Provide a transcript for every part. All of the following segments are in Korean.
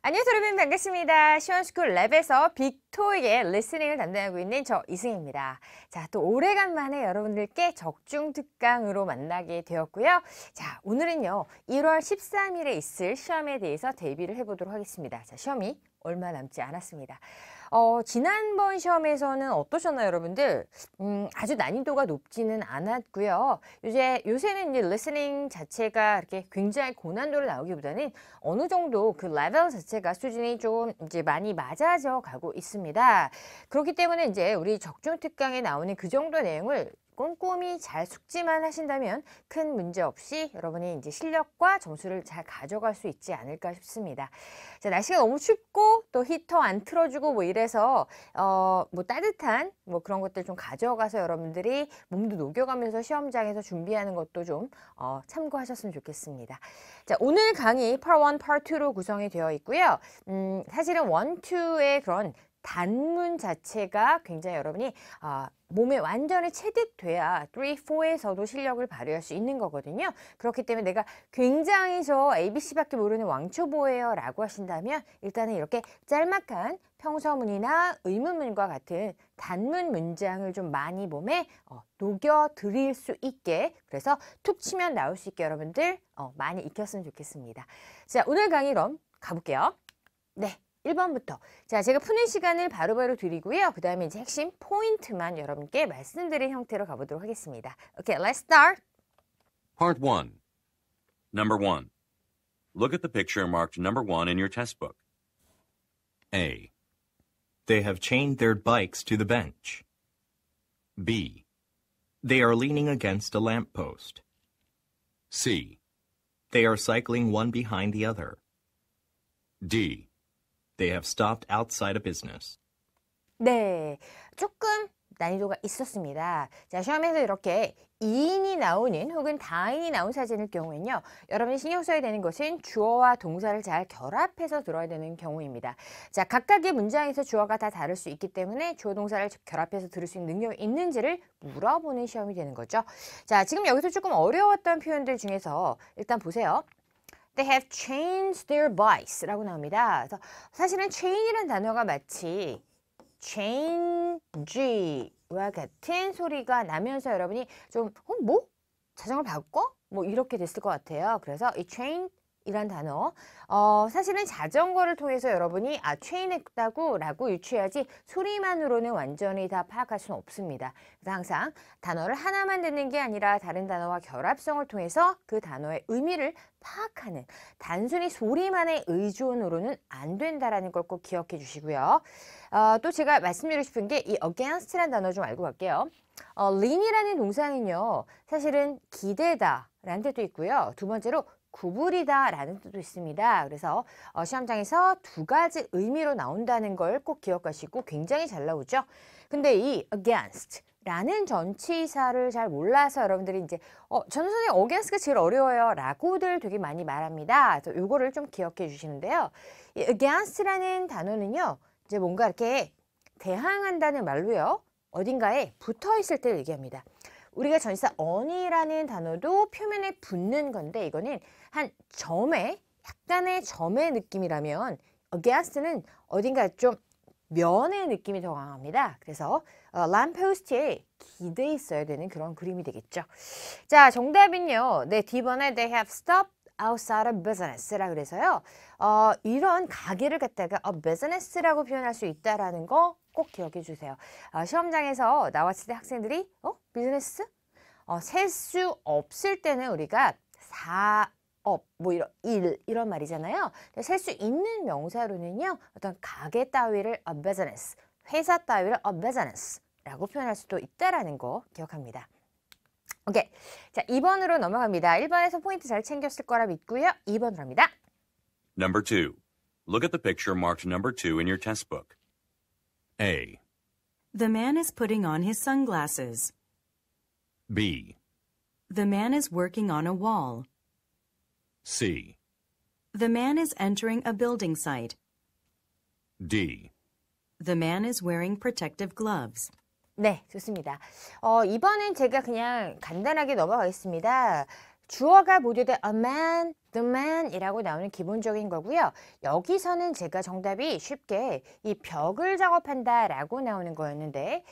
안녕하세요, 여러분. 반갑습니다. 시원스쿨 랩에서 빅토이의 리스닝을 담당하고 있는 저 이승입니다. 자, 또 오래간만에 여러분들께 적중특강으로 만나게 되었고요. 자, 오늘은요, 1월 13일에 있을 시험에 대해서 대비를 해보도록 하겠습니다. 자, 시험이 얼마 남지 않았습니다. 지난번 시험에서는 어떠셨나요, 여러분들? 아주 난이도가 높지는 않았고요. 요새는 이제 리스닝 자체가 이렇게 굉장히 고난도로 나오기보다는 어느 정도 그 레벨 자체가 수준이 좀 이제 많이 맞아져 가고 있습니다. 그렇기 때문에 이제 우리 적중특강에 나오는 그 정도 내용을 꼼꼼히 잘 숙지만 하신다면 큰 문제 없이 여러분이 이제 실력과 점수를 잘 가져갈 수 있지 않을까 싶습니다. 자, 날씨가 너무 춥고 또 히터 안 틀어주고 뭐 이래서 뭐 따뜻한 뭐 그런 것들 좀 가져가서 여러분들이 몸도 녹여가면서 시험장에서 준비하는 것도 좀 참고하셨으면 좋겠습니다. 자, 오늘 강의 Part 1, Part 2로 구성이 되어 있고요. 사실은 1, 2의 그런 단문 자체가 굉장히 여러분이 몸에 완전히 체득돼야 3, 4에서도 실력을 발휘할 수 있는 거거든요. 그렇기 때문에 내가 굉장히 저 ABC밖에 모르는 왕초보예요 라고 하신다면 일단은 이렇게 짤막한 평서문이나 의문문과 같은 단문 문장을 좀 많이 몸에 녹여 드릴 수 있게, 그래서 툭 치면 나올 수 있게 여러분들 많이 익혔으면 좋겠습니다. 자, 오늘 강의 그럼 가볼게요. 네. 1번부터. 자, 제가 푸는 시간을 바로바로 드리고요. 그 다음에 이제 핵심 포인트만 여러분께 말씀드린 형태로 가보도록 하겠습니다. Okay, let's start. Part 1. Number 1. Look at the picture marked number 1 in your test book. A. They have chained their bikes to the bench. B. They are leaning against a lamppost. C. They are cycling one behind the other. D. They have stopped outside a business. 네, 조금 난이도가 있었습니다. 자, 시험에서 이렇게 2인이 나오는 혹은 다인이 나온 사진일 경우에는요, 여러분이 신경 써야 되는 것은 주어와 동사를 잘 결합해서 들어야 되는 경우입니다. 자, 각각의 문장에서 주어가 다 다를 수 있기 때문에 주어 동사를 결합해서 들을 수 있는 능력이 있는지를 물어보는 시험이 되는 거죠. 자, 지금 여기서 조금 어려웠던 표현들 중에서 일단 보세요. They have changed their bikes 라고 나옵니다. 그래서 사실은 chain이라는 단어가 마치 change와 같은 소리가 나면서 여러분이 좀 뭐? 자전거 바꿔? 뭐 이렇게 됐을 것 같아요. 그래서 이 chain 이란 단어, 사실은 자전거를 통해서 여러분이 체인했다고 라고 유추해야지 소리만으로는 완전히 다 파악할 수는 없습니다. 그래서 항상 단어를 하나만 듣는 게 아니라 다른 단어와 결합성을 통해서 그 단어의 의미를 파악하는, 단순히 소리만의 의존으로는 안 된다라는 걸 꼭 기억해 주시고요. 또 제가 말씀드리고 싶은 게 이 against라는 단어 좀 알고 갈게요. lean이라는 동사는요, 사실은 기대다 라는 뜻도 있고요. 두 번째로 구부리다 라는 뜻도 있습니다. 그래서 시험장에서 두 가지 의미로 나온다는 걸 꼭 기억하시고 굉장히 잘 나오죠. 근데 이 against 라는 전치사를 잘 몰라서 여러분들이 이제 저는 선생님 against가 제일 어려워요 라고들 되게 많이 말합니다. 그래서 요거를 좀 기억해 주시는데요. 이 against라는 단어는요, 이제 뭔가 이렇게 대항한다는 말로요, 어딘가에 붙어 있을 때를 얘기합니다. 우리가 전치사 on이라는 단어도 표면에 붙는 건데, 이거는 한 점에, 약간의 점의 느낌이라면 against는 어딘가 좀 면의 느낌이 더 강합니다. 그래서 lamppost에 기대 있어야 되는 그런 그림이 되겠죠. 자, 정답은요. 네, D번에 they have stopped outside a business라 그래서요. 이런 가게를 갖다가 a business라고 표현할 수 있다라는 거 꼭 기억해 주세요. 시험장에서 나왔을 때 학생들이 비즈니스? 셀 수 없을 때는 우리가 사업, 뭐 이런 말이잖아요. 셀 수 있는 명사로는요, 어떤 가게 따위를 a business, 회사 따위를 a business라고 표현할 수도 있다라는 거 기억합니다. 오케이. 자, 2번으로 넘어갑니다. 1번에서 포인트 잘 챙겼을 거라 믿고요. 2번으로 합니다. Number 2. Look at the picture marked number 2 in your test book. A. The man is putting on his sunglasses. B. The man is working on a wall. C. The man is entering a building site. D. The man is wearing protective gloves. 네, 좋습니다. 이번엔 제가 그냥 간단하게 넘어가겠습니다. 주어가 보조된 a man the man이라고 나오는 기본적인 거고요. 여기서는 제가 정답이 쉽게 이 벽을 작업한다 라고 나오는 거였는데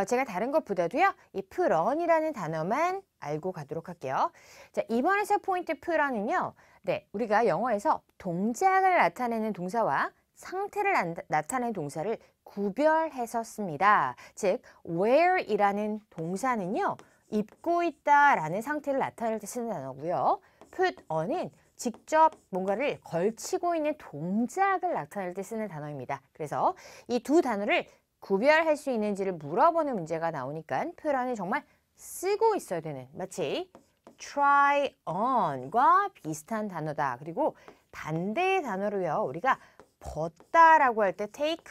제가 다른 것보다도요. 이 put on이라는 단어만 알고 가도록 할게요. 자, 이번에서 포인트 put on은요. 네, 우리가 영어에서 동작을 나타내는 동사와 상태를 나타내는 동사를 구별해서 씁니다. 즉, wear이라는 동사는요. 입고 있다라는 상태를 나타낼 때 쓰는 단어고요. put on은 직접 뭔가를 걸치고 있는 동작을 나타낼 때 쓰는 단어입니다. 그래서 이 두 단어를 구별할 수 있는지를 물어보는 문제가 나오니까 put on은 정말 쓰고 있어야 되는 마치 try on과 비슷한 단어다. 그리고 반대의 단어로요. 우리가 벗다라고 할 때 take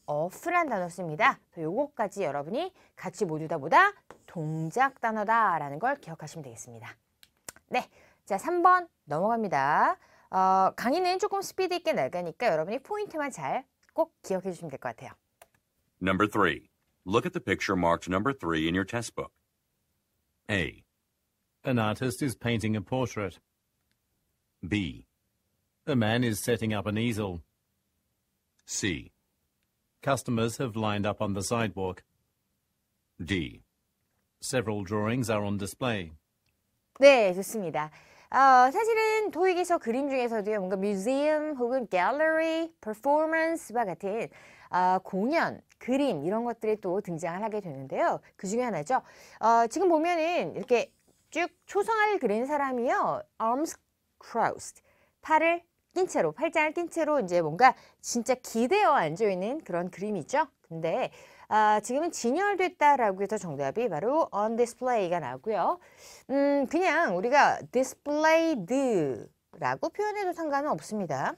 off란 단어 씁니다. 요거까지 여러분이 같이 모두 다 뭐다? 동작 단어다라는 걸 기억하시면 되겠습니다. 네, 자 3번 넘어갑니다. 강의는 조금 스피드 있게 나가니까 여러분이 포인트만 잘 꼭 기억해 주시면 될 것 같아요. Number 3. Look at the picture marked number 3 in your test book. A, An artist is painting a portrait. B, A man is setting up an easel. C, Customers have lined up on the sidewalk. D. Several drawings are on display. 네, 좋습니다. 사실은 토익에서 그림 중에서도요, 뭔가 뮤지엄 혹은 갤러리, 퍼포먼스와 같은 공연, 그림 이런 것들이 또 등장을 하게 되는데요. 그 중에 하나죠. 지금 보면은 이렇게 쭉 초성화를 그린 사람이요, arms crossed, 팔을 낀 채로, 팔짱을 낀 채로 이제 뭔가 진짜 기대어 앉아 있는 그런 그림이죠. 근데 지금은 진열됐다라고 해서 정답이 바로 on display가 나오고요. 그냥 우리가 displayed라고 표현해도 상관은 없습니다.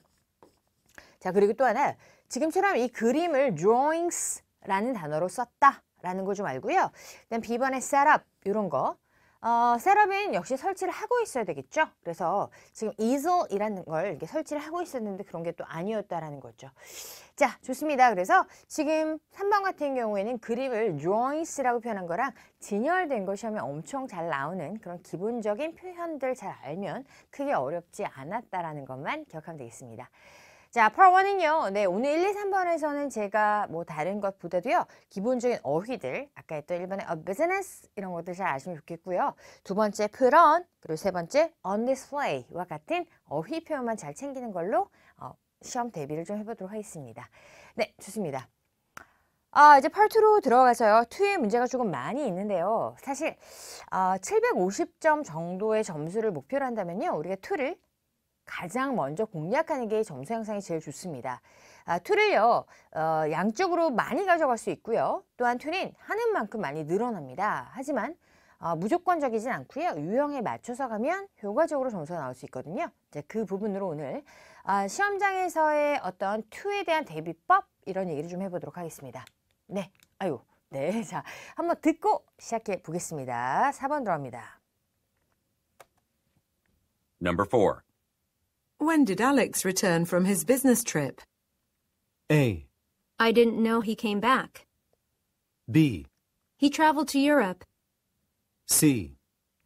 자, 그리고 또 하나, 지금처럼 이 그림을 drawings라는 단어로 썼다라는 거 좀 알고요. 그다음 B번에 setup 이런 거. 셋업은 역시 설치를 하고 있어야 되겠죠. 그래서 지금 easel이라는 걸 이렇게 설치를 하고 있었는데 그런 게 또 아니었다라는 거죠. 자, 좋습니다. 그래서 지금 3번 같은 경우에는 그림을 drawings라고 표현한 거랑 진열된 거 시험에 엄청 잘 나오는 그런 기본적인 표현들 잘 알면 크게 어렵지 않았다라는 것만 기억하면 되겠습니다. 자, Part 1은요. 네, 오늘 1, 2, 3번에서는 제가 뭐 다른 것보다도요. 기본적인 어휘들, 아까 했던 1번의 a business 이런 것들 잘 아시면 좋겠고요. 두 번째 put on, 그리고 세 번째 on display와 같은 어휘 표현만 잘 챙기는 걸로 시험 대비를 좀 해보도록 하겠습니다. 네, 좋습니다. 이제 Part 2로 들어가서요. 2의 문제가 조금 많이 있는데요. 사실 750점 정도의 점수를 목표로 한다면요. 우리가 2를 가장 먼저 공략하는 게 점수 향상이 제일 좋습니다. 2를요, 양쪽으로 많이 가져갈 수 있고요. 또한 2는 하는 만큼 많이 늘어납니다. 하지만 무조건적이진 않고요. 유형에 맞춰서 가면 효과적으로 점수가 나올 수 있거든요. 이제 그 부분으로 오늘 시험장에서의 어떤 2에 대한 대비법 이런 얘기를 좀 해보도록 하겠습니다. 네, 네, 자 한번 듣고 시작해 보겠습니다. 4번 들어갑니다. Number 4. When did Alex return from his business trip? A, I didn't know he came back. B, He traveled to Europe. C,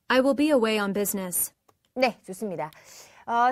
I will be away on business. 네, 좋습니다.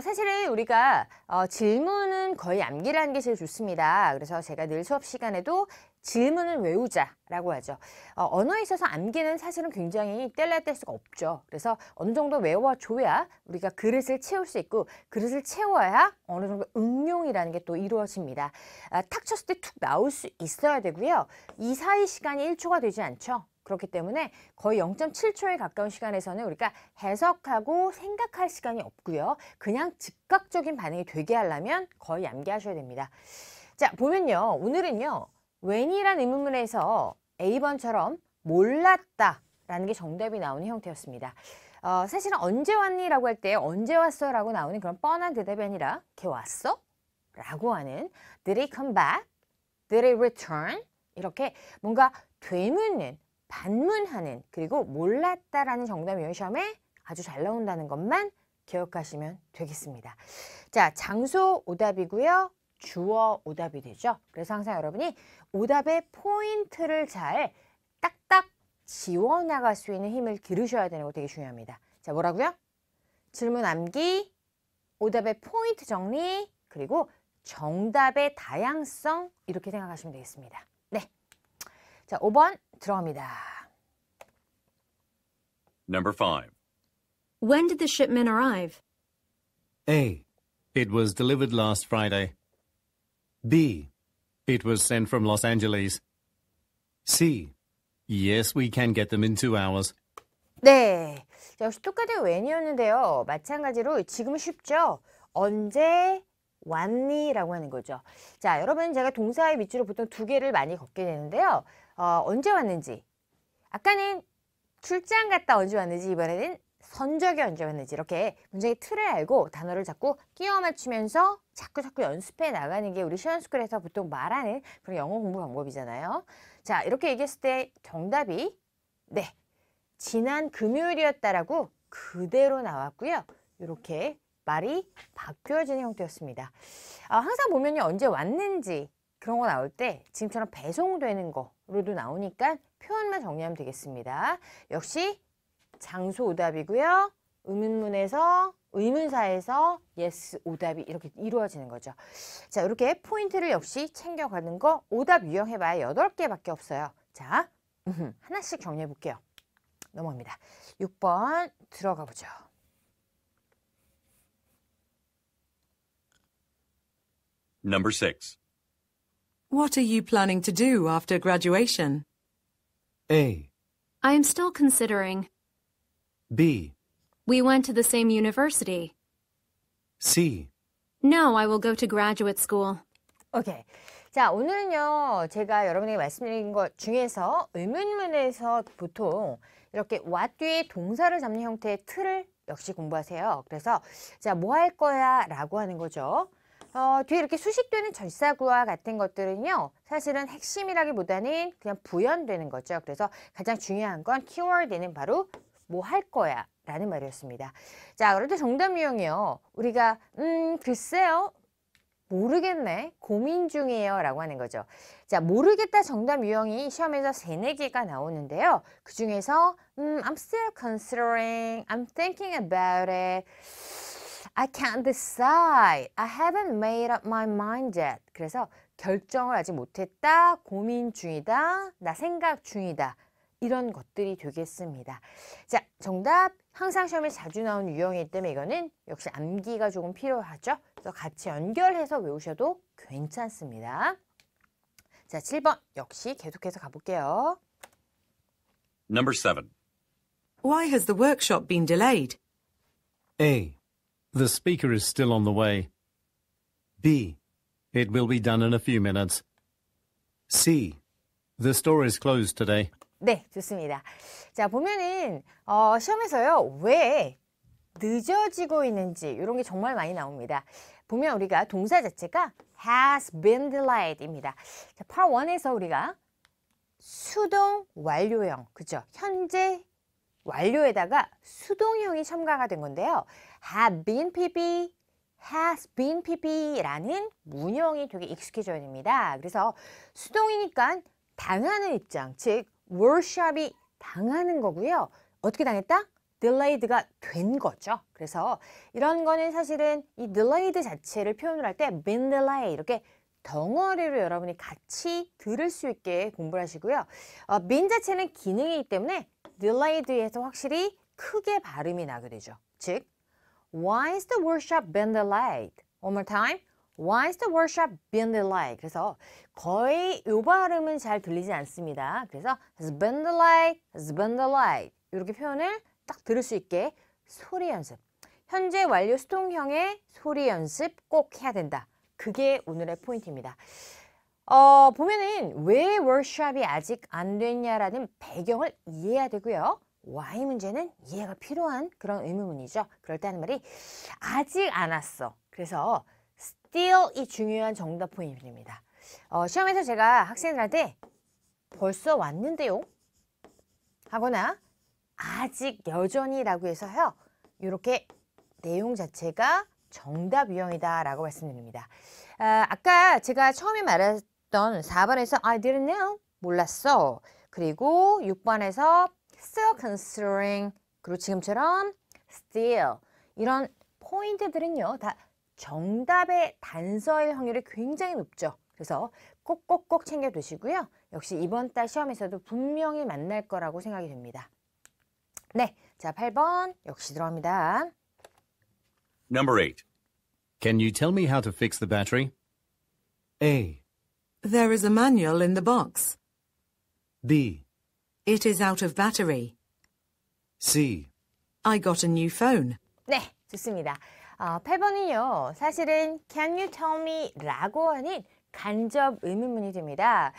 사실은 우리가 질문은 거의 암기라는 게 제일 좋습니다. 그래서 제가 늘 수업 시간에도 질문을 외우자라고 하죠. 언어에 있어서 암기는 사실은 굉장히 뗄래야 뗄 수가 없죠. 그래서 어느 정도 외워줘야 우리가 그릇을 채울 수 있고 그릇을 채워야 어느 정도 응용이라는 게 또 이루어집니다. 탁 쳤을 때 툭 나올 수 있어야 되고요. 이 사이 시간이 1초가 되지 않죠. 그렇기 때문에 거의 0.7초에 가까운 시간에서는 우리가 해석하고 생각할 시간이 없고요. 그냥 즉각적인 반응이 되게 하려면 거의 암기하셔야 됩니다. 자, 보면요. 오늘은요. when이라는 의문문에서 A번처럼 몰랐다라는 게 정답이 나오는 형태였습니다. 사실은 언제 왔니? 라고 할 때 언제 왔어? 라고 나오는 그런 뻔한 대답이 아니라 걔 왔어? 라고 하는 Did he come back? Did he return? 이렇게 뭔가 되묻는 반문하는 그리고 몰랐다라는 정답 유형 시험에 아주 잘 나온다는 것만 기억하시면 되겠습니다. 자, 장소 오답이고요. 주어 오답이 되죠. 그래서 항상 여러분이 오답의 포인트를 잘 딱딱 지워나갈 수 있는 힘을 기르셔야 되는 거 되게 중요합니다. 자, 뭐라고요? 질문 암기, 오답의 포인트 정리, 그리고 정답의 다양성 이렇게 생각하시면 되겠습니다. 네, 자 5번 들어갑니다. Number 5. When did the shipment arrive? A. It was delivered last Friday. B. It was sent from Los Angeles. C. Yes, we can get them in 2 hours. 네, 자, 역시 똑같은 when이었는데요. 마찬가지로 지금은 쉽죠? 언제 왔니? 라고 하는 거죠. 자, 여러분 제가 동사의 밑줄을 보통 2개를 많이 걷게 되는데요. 언제 왔는지, 아까는 출장 갔다 언제 왔는지, 이번에는 선적이 언제 왔는지 이렇게 문장의 틀을 알고 단어를 자꾸 끼워 맞추면서 자꾸 연습해 나가는 게 우리 시원스쿨에서 보통 말하는 그런 영어 공부 방법이잖아요. 자, 이렇게 얘기했을 때 정답이 네, 지난 금요일이었다라고 그대로 나왔고요. 이렇게 말이 바뀌어지는 형태였습니다. 항상 보면요, 언제 왔는지 그런 거 나올 때 지금처럼 배송되는 거로도 나오니까 표현만 정리하면 되겠습니다. 역시 장소 오답이고요. 의문문에서 의문사에서 yes 오답이 이렇게 이루어지는 거죠. 자, 이렇게 포인트를 역시 챙겨가는 거 오답 유형해봐야 8개밖에 없어요. 자, 하나씩 정리해 볼게요. 넘어갑니다. 6번 들어가 보죠. Number 6. What are you planning to do after graduation? A. I am still considering. B. We went to the same university. C. No, I will go to graduate school. 오케이. 자, 오늘은요, 제가 여러분에게 말씀드린 것 중에서 의문문에서 보통 이렇게 what 뒤에 동사를 잡는 형태의 틀을 역시 공부하세요. 그래서 자, 뭐 할 거야? 라고 하는 거죠. 뒤에 이렇게 수식되는 절사구와 같은 것들은요, 사실은 핵심이라기보다는 그냥 부연되는 거죠. 그래서 가장 중요한 건 키워드는 바로 뭐 할 거야 라는 말이었습니다. 자, 그럴 때 정답 유형이요. 우리가 글쎄요, 모르겠네, 고민 중이에요 라고 하는 거죠. 자, 모르겠다 정답 유형이 시험에서 3-4개가 나오는데요. 그 중에서 I'm still considering, I'm thinking about it, I can't decide, I haven't made up my mind yet. 그래서 결정을 아직 못했다, 고민 중이다, 나 생각 중이다, 이런 것들이 되겠습니다. 자, 정답 항상 시험에 자주 나오는 유형이기 때문에 이거는 역시 암기가 조금 필요하죠. 그래서 같이 연결해서 외우셔도 괜찮습니다. 자, 7번 역시 계속해서 가볼게요. Number 7. Why has the workshop been delayed? A. The speaker is still on the way. B. It will be done in a few minutes. C. The store is closed today. 네, 좋습니다. 자, 보면은 시험에서요, 왜 늦어지고 있는지 이런 게 정말 많이 나옵니다. 보면 우리가 동사 자체가 has been delayed입니다. 자, part 1에서 우리가 수동 완료형, 그죠? 현재 완료에다가 수동형이 첨가가 된 건데요. have been pp, has been pp라는 문형이 되게 익숙해져야 됩니다. 그래서 수동이니까 당하는 입장, 즉 workshop이 당하는 거고요. 어떻게 당했다? delayed가 된 거죠. 그래서 이런 거는 사실은 이 delayed 자체를 표현을 할 때 been delayed 이렇게 덩어리로 여러분이 같이 들을 수 있게 공부를 하시고요. been 자체는 기능이기 때문에 delayed에서 확실히 크게 발음이 나게 되죠. 즉, why is the workshop been delayed? One more time. Why is the workshop been delayed? 그래서 거의 이 발음은 잘 들리지 않습니다. 그래서 has been delayed, has been delayed 이렇게 표현을 딱 들을 수 있게 소리 연습. 현재 완료 수동형의 소리 연습 꼭 해야 된다. 그게 오늘의 포인트입니다. 보면은 왜 워크숍이 아직 안 됐냐라는 배경을 이해해야 되고요. why 문제는 이해가 필요한 그런 의문문이죠. 그럴 때 하는 말이 아직 안 왔어. 그래서 still이 중요한 정답 포인트입니다. 시험에서 제가 학생들한테 벌써 왔는데요 하거나 아직 여전히라고 해서요, 이렇게 내용 자체가 정답 유형이다 라고 말씀드립니다. 아까 제가 처음에 말했던 4번에서 I didn't know, 몰랐어. 그리고 6번에서 still considering, 그리고 지금처럼 still, 이런 포인트들은요, 다 정답의 단서일 확률이 굉장히 높죠. 그래서 꼭꼭꼭 챙겨두시고요. 역시 이번 달 시험에서도 분명히 만날 거라고 생각이 됩니다. 네, 자 8번 역시 들어갑니다. Number 8. Can you tell me how to fix the battery? A. There is a manual in the box. B. It is out of battery. C. I got a new phone. 네, 좋습니다. 8번은요, 사실은 Can you tell me? 라고 하는 간접 의문문이 됩니다.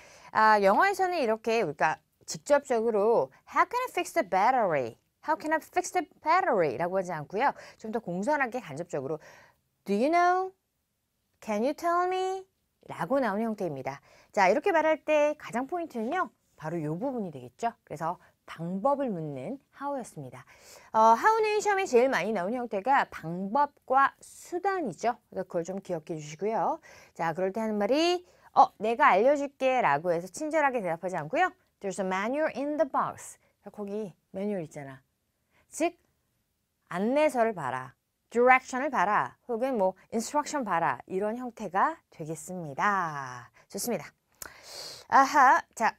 영어에서는 이렇게 우리가 직접적으로 How can I fix the battery? How can I fix the battery? 라고 하지 않고요. 좀 더 공손하게 간접적으로 Do you know? Can you tell me? 라고 나오는 형태입니다. 자, 이렇게 말할 때 가장 포인트는요, 바로 이 부분이 되겠죠. 그래서 방법을 묻는 how였습니다. how는 시험에 제일 많이 나오는 형태가 방법과 수단이죠. 그래서 그걸 좀 기억해 주시고요. 자, 그럴 때 하는 말이 내가 알려줄게 라고 해서 친절하게 대답하지 않고요. There's a manual in the box. 거기 매뉴얼 있잖아. 즉, 안내서를 봐라. direction을 봐라. 혹은 뭐 instruction 봐라. 이런 형태가 되겠습니다. 좋습니다. 아하, 자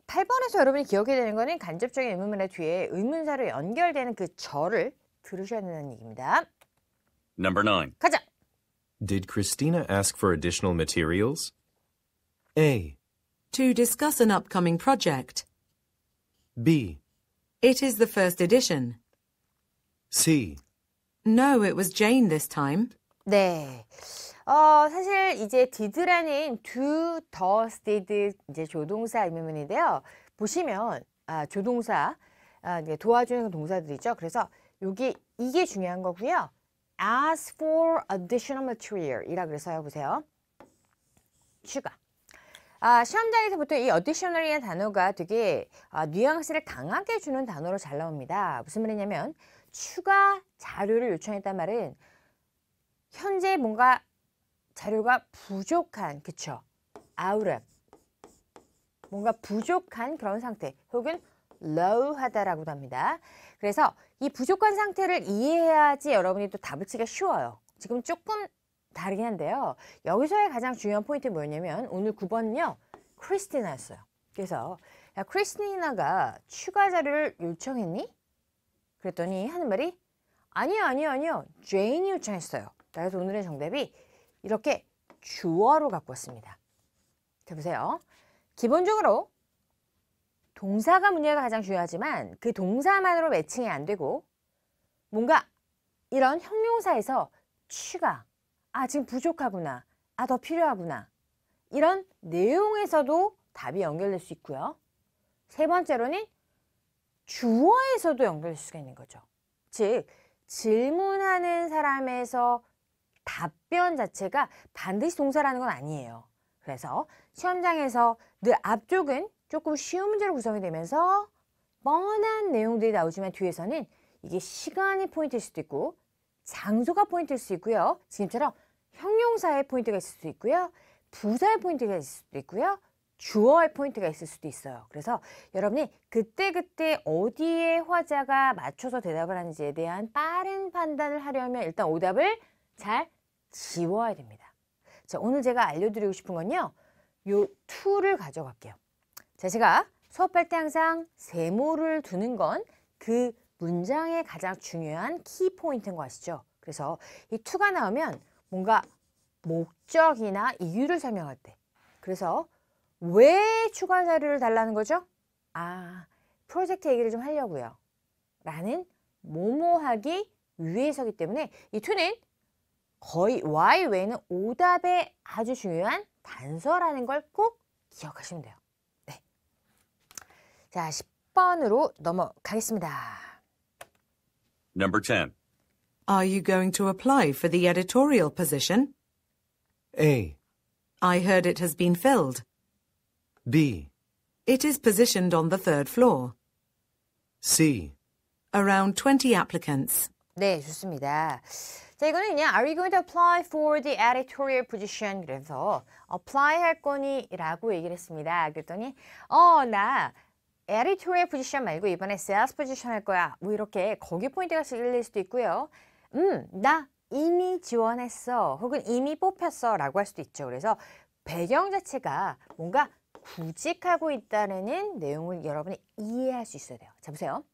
8번에서 여러분이 기억해야 되는 거는 간접적인 의문문의 뒤에 의문사로 연결되는 그 절을 들으셔야 된다는 얘기입니다. Number 9. 가자. Did Christina ask for additional materials? A. To discuss an upcoming project. B. It is the first edition. C. No, it was Jane this time. 네. 사실 이제 did라는 do, does, did 이제 조동사 의문문인데요. 보시면 조동사 이제 도와주는 동사들이죠. 그래서 이게 중요한 거고요. Ask for additional material이라 그래서요. 보세요. 추가. 시험장에서 보통 이 additional이라는 단어가 되게 뉘앙스를 강하게 주는 단어로 잘 나옵니다. 무슨 말이냐면 추가 자료를 요청했단 말은 현재 뭔가 자료가 부족한, 그쵸? out of. 뭔가 부족한 그런 상태, 혹은 low하다라고도 합니다. 그래서 이 부족한 상태를 이해해야지 여러분이 또 답을 치기가 쉬워요. 지금 조금 다르긴 한데요. 여기서의 가장 중요한 포인트는 뭐였냐면 오늘 9번은요. 크리스티나였어요. 그래서 야, 크리스티나가 추가 자료를 요청했니? 그랬더니 하는 말이 아니요. 제인이 요청했어요. 그래서 오늘의 정답이 이렇게 주어로 갖고 왔습니다. 자, 보세요. 기본적으로 동사가 문제가 가장 중요하지만 그 동사만으로 매칭이 안 되고 뭔가 이런 형용사에서 추가, 지금 부족하구나, 더 필요하구나 이런 내용에서도 답이 연결될 수 있고요. 세 번째로는 주어에서도 연결될 수가 있는 거죠. 즉 질문하는 사람에서 답변 자체가 반드시 동사라는 건 아니에요. 그래서 시험장에서 늘 앞쪽은 조금 쉬운 문제로 구성이 되면서 뻔한 내용들이 나오지만 뒤에서는 이게 시간이 포인트일 수도 있고 장소가 포인트일 수 있고요. 지금처럼 형용사의 포인트가 있을 수도 있고요. 부사의 포인트가 있을 수도 있고요. 주어의 포인트가 있을 수도 있어요. 그래서 여러분이 그때그때 어디에 화자가 맞춰서 대답을 하는지에 대한 빠른 판단을 하려면 일단 오답을 잘 지워야 됩니다. 자, 오늘 제가 알려드리고 싶은 건요. 요 to를 가져갈게요. 자, 제가 수업할 때 항상 세모를 두는 건 그 문장의 가장 중요한 키 포인트인 거 아시죠? 그래서 이 to가 나오면 뭔가 목적이나 이유를 설명할 때 그래서 왜 추가 자료를 달라는 거죠? 프로젝트 얘기를 좀 하려고요. 라는 뭐뭐하기 위해서기 때문에 이 to는 거의 why 외에는 오답에 아주 중요한 단서라는 걸 꼭 기억하시면 돼요. 네. 자, 10번으로 넘어가겠습니다. Number 10. Are you going to apply for the editorial position? A. I heard it has been filled. B. It is positioned on the third floor. C. Around 20 applicants. 네, 좋습니다. 자, 이거는 그냥 Are you going to apply for the editorial position? 그래서 apply 할 거니? 라고 얘기를 했습니다. 그랬더니 나 editorial position 말고 이번에 sales position 할 거야. 뭐 이렇게 거기 포인트가 실릴 수도 있고요. 나 이미 지원했어 혹은 이미 뽑혔어 라고 할 수도 있죠. 그래서 배경 자체가 뭔가 구직하고 있다는 내용을 여러분이 이해할 수 있어야 돼요. 자, 보세요.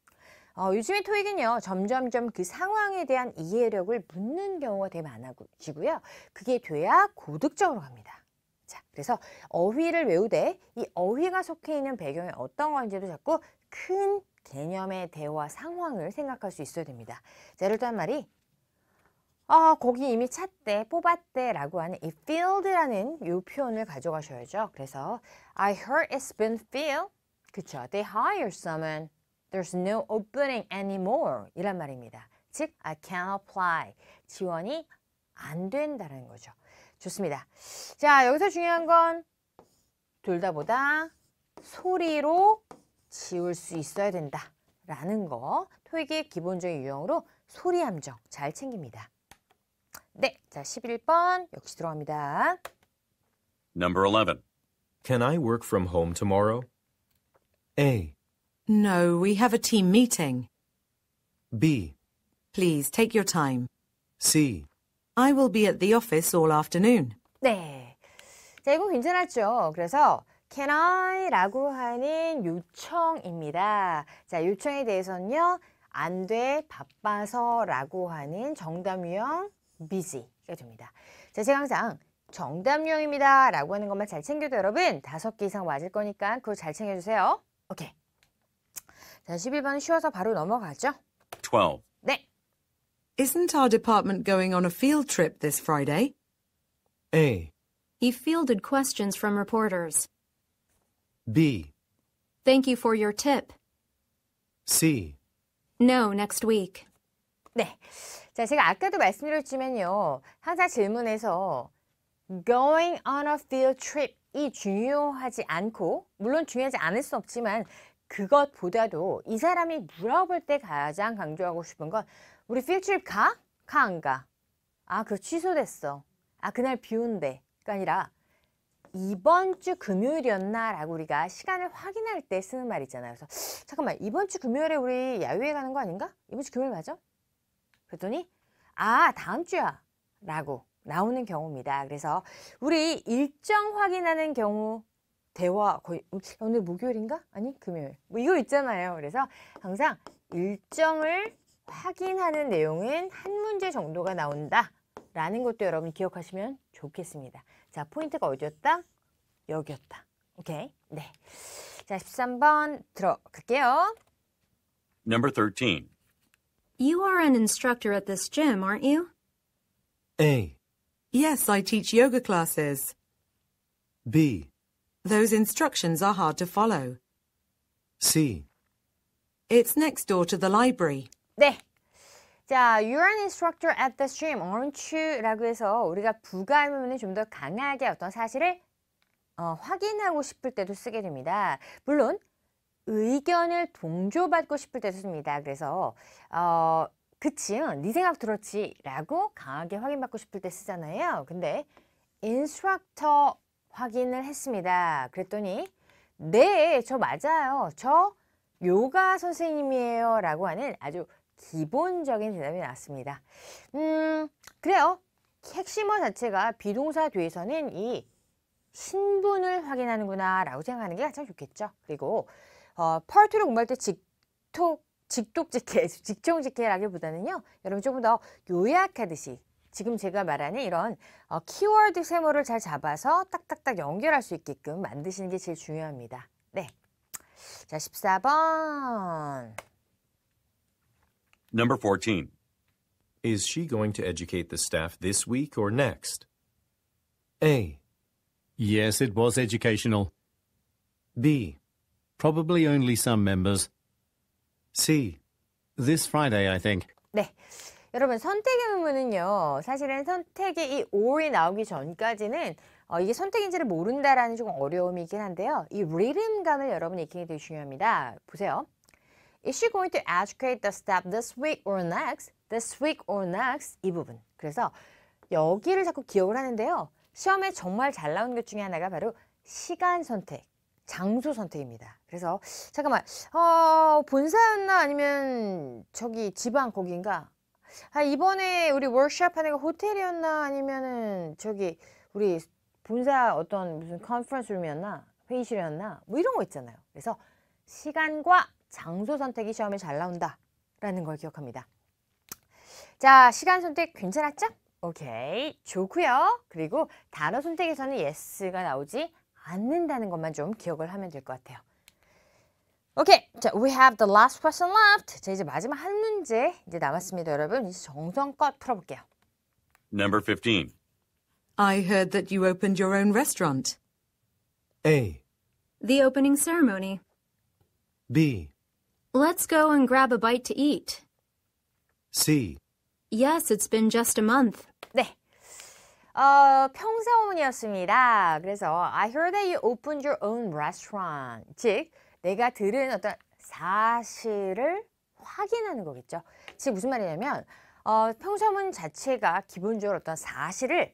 요즘의 토익은요, 점점점 그 상황에 대한 이해력을 묻는 경우가 되게 많아지고요. 그게 돼야 고득점으로 갑니다. 자, 그래서 어휘를 외우되 이 어휘가 속해 있는 배경이 어떤 건지도 자꾸 큰 개념의 대화 상황을 생각할 수 있어야 됩니다. 자, 예를 들어 한 말이 거기 이미 찼대, 뽑았대 라고 하는 이 filled라는 이 표현을 가져가셔야죠. 그래서 I heard it's been filled. 그쵸? They hired someone. There's no opening anymore. 이란 말입니다. 즉, I can't apply. 지원이 안 된다는 거죠. 좋습니다. 자, 여기서 중요한 건 둘 다 보다 소리로 지울 수 있어야 된다. 라는 거. 토익의 기본적인 유형으로 소리 함정 잘 챙깁니다. 네, 자 11번 역시 들어갑니다. Number 11. Can I work from home tomorrow? A, No, we have a team meeting. B, Please take your time. C, I will be at the office all afternoon. 네, 자 이거 괜찮았죠. 그래서 can I 라고 하는 요청입니다. 자, 요청에 대해서는요. 안 돼, 바빠서 라고 하는 정답 유형 busy가 됩니다. 자, 제가 항상 정답 유형입니다 라고 하는 것만 잘 챙겨도 여러분 5개 이상 맞을 거니까 그거 잘 챙겨주세요. 오케이. 자, 11번 쉬워서 바로 넘어가죠. 12. 네. Isn't our department going on a field trip this Friday? A, He fielded questions from reporters. B, Thank you for your tip. C, No, next week. 네. 자, 제가 아까도 말씀드렸지만요. 항상 질문에서 going on a field trip이 중요하지 않고, 물론 중요하지 않을 수 없지만 그것보다도 이 사람이 물어볼 때 가장 강조하고 싶은 건 우리 field trip 가? 가 안 가? 아, 그거 취소됐어. 아, 그날 비 온대. 가 아니라 이번 주 금요일이었나? 라고 우리가 시간을 확인할 때 쓰는 말 있잖아요. 그래서 잠깐만, 이번 주 금요일에 우리 야유회 가는 거 아닌가? 이번 주 금요일 맞아? 그랬더니 아, 다음 주야 라고 나오는 경우입니다. 그래서 우리 일정 확인하는 경우 대화 거의 오늘 목요일인가? 아니 금요일 뭐 이거 있잖아요. 그래서 항상 일정을 확인하는 내용은 한 문제 정도가 나온다 라는 것도 여러분 기억하시면 좋겠습니다. 자, 포인트가 어디였다? 여기였다. 오케이. 네. 자, 13번 들어갈게요. Number 13. You are an instructor at this gym, aren't you? A, Yes, I teach yoga classes. B, Those instructions are hard to follow. C, It's next door to the library. 네. 자, you're an instructor at the gym, aren't you? 라고 해서 우리가 부가하면은 좀 더 강하게 어떤 사실을 확인하고 싶을 때도 쓰게 됩니다. 물론 의견을 동조받고 싶을 때도 씁니다. 그래서 그치, 네 생각 들었지 라고 강하게 확인받고 싶을 때 쓰잖아요. 근데 instructor 확인을 했습니다. 그랬더니 네, 저 맞아요. 저 요가 선생님이에요 라고 하는 아주 기본적인 대답이 나왔습니다. 그래요. 핵심어 자체가 비동사 뒤에서는 이 신분을 확인하는구나 라고 생각하는 게 가장 좋겠죠. 그리고 파트를 공부할 때 직종직해라기보다는요. 여러분 조금 더 요약하듯이 지금 제가 말하는 이런 키워드 세모를 잘 잡아서 딱딱딱 연결할 수 있게끔 만드시는 게 제일 중요합니다. 네. 자, 14번. Number 14. Is she going to educate the staff this week or next? A, yes, it was educational. B, probably only some members. C, this Friday, I think. 네. 여러분, 선택의 의문은요. 사실은 선택의 이 or이 나오기 전까지는 이게 선택인지를 모른다라는 조금 어려움이긴 한데요. 이 리듬감을 여러분이 익히는 게 되게 중요합니다. 보세요. Is she going to educate the staff this week or next? This week or next? 이 부분. 그래서 여기를 자꾸 기억을 하는데요. 시험에 정말 잘 나오는 것 중에 하나가 바로 시간 선택, 장소 선택입니다. 그래서 잠깐만, 본사였나 아니면 저기 지방 거기인가? 아, 이번에 우리 워크숍 하는 거 호텔이었나 아니면은 저기 우리 본사 어떤 무슨 컨퍼런스 룸이었나 회의실이었나 뭐 이런 거 있잖아요. 그래서 시간과 장소 선택이 시험에 잘 나온다라는 걸 기억합니다. 자, 시간 선택 괜찮았죠? 오케이, 좋고요. 그리고 단어 선택에서는 yes가 나오지 않는다는 것만 좀 기억을 하면 될 것 같아요. 오케이, 자, we have the last question left. 자, 이제 마지막 한 문제 이제 남았습니다, 여러분. 이제 정성껏 풀어볼게요. Number 15. I heard that you opened your own restaurant. A. The opening ceremony. B. Let's go and grab a bite to eat. C. Yes, it's been just a month. 네. 평사원이었습니다. 그래서 I heard that you opened your own restaurant. 즉, 내가 들은 어떤 사실을 확인하는 거겠죠. 즉, 무슨 말이냐면 평서문 자체가 기본적으로 어떤 사실을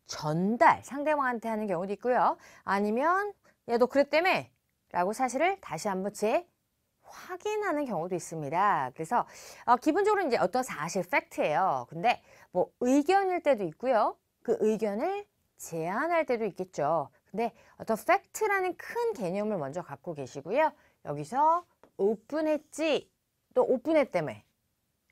상대방한테 하는 경우도 있고요. 아니면 야, 너 그랬다며? 라고 사실을 다시 한번 확인하는 경우도 있습니다. 그래서 기본적으로 이제 어떤 사실, 팩트예요. 근데 뭐 의견일 때도 있고요. 그 의견을 제안할 때도 있겠죠. 근데 어떤 팩트라는 큰 개념을 먼저 갖고 계시고요. 여기서 오픈했지, 또 오픈했다며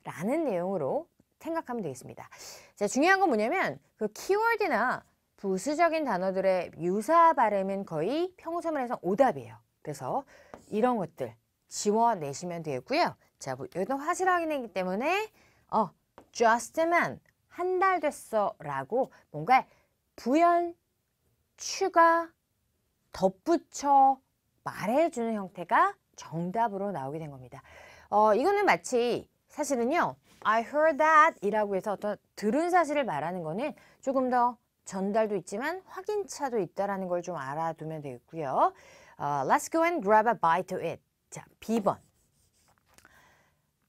라는 내용으로 생각하면 되겠습니다. 자, 중요한 건 뭐냐면 그 키워드나 부수적인 단어들의 유사 발음은 거의 평소문에서 오답이에요. 그래서 이런 것들 지워내시면 되고요. 자, 여기도 화실 확인이기 때문에 just a man, 한 달 됐어 라고 뭔가 부연, 추가, 덧붙여 말해주는 형태가 정답으로 나오게 된 겁니다. 이거는 마치 사실은요, I heard that 이라고 해서 어떤 들은 사실을 말하는 거는 조금 더 전달도 있지만 확인차도 있다는 걸 좀 알아두면 되겠고요. Let's go and grab a bite to eat. 자, B번.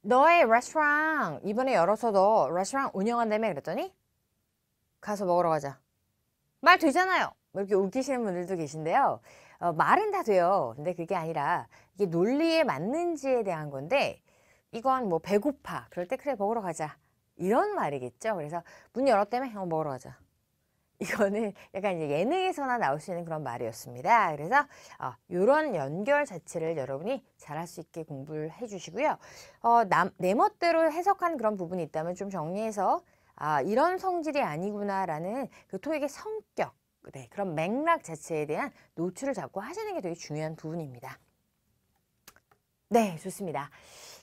너의 레스토랑 이번에 열어서도 레스토랑 운영한다며 그랬더니 가서 먹으러 가자. 말 되잖아요. 이렇게 웃기시는 분들도 계신데요. 말은 다 돼요. 근데 그게 아니라 이게 논리에 맞는지에 대한 건데 이건 뭐 배고파. 그럴 때 그래 먹으러 가자. 이런 말이겠죠. 그래서 문 열었다며 먹으러 가자. 이거는 약간 이제 예능에서나 나올 수 있는 그런 말이었습니다. 그래서 이런 연결 자체를 여러분이 잘할 수 있게 공부를 해주시고요. 내 멋대로 해석한 그런 부분이 있다면 좀 정리해서 이런 성질이 아니구나라는 그 토익의 성격, 네, 그런 맥락 자체에 대한 노출을 잡고 하시는 게 되게 중요한 부분입니다. 네, 좋습니다.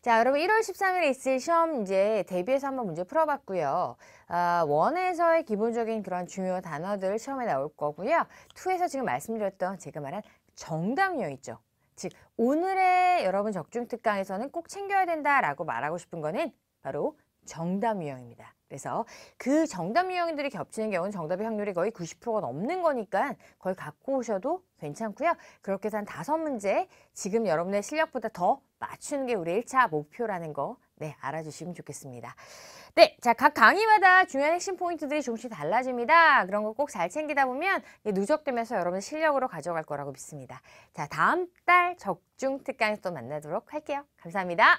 자, 여러분 1월 13일에 있을 시험 이제 대비해서 한번 문제 풀어봤고요. 1에서의 기본적인 그런 중요 단어들 시험에 나올 거고요. 2에서 지금 말씀드렸던 제가 말한 정답 유형 있죠. 즉 오늘의 여러분 적중 특강에서는 꼭 챙겨야 된다라고 말하고 싶은 거는 바로 정답 유형입니다. 그래서 그 정답 유형들이 겹치는 경우는 정답의 확률이 거의 90%가 넘는 거니까 거의 갖고 오셔도 괜찮고요. 그렇게 해서 한 5문제 지금 여러분의 실력보다 더 맞추는 게 우리 1차 목표라는 거 알아주시면 좋겠습니다. 네, 자, 각 강의마다 중요한 핵심 포인트들이 조금씩 달라집니다. 그런 거 꼭 잘 챙기다 보면 누적되면서 여러분의 실력으로 가져갈 거라고 믿습니다. 자, 다음 달 적중 특강에서 또 만나도록 할게요. 감사합니다.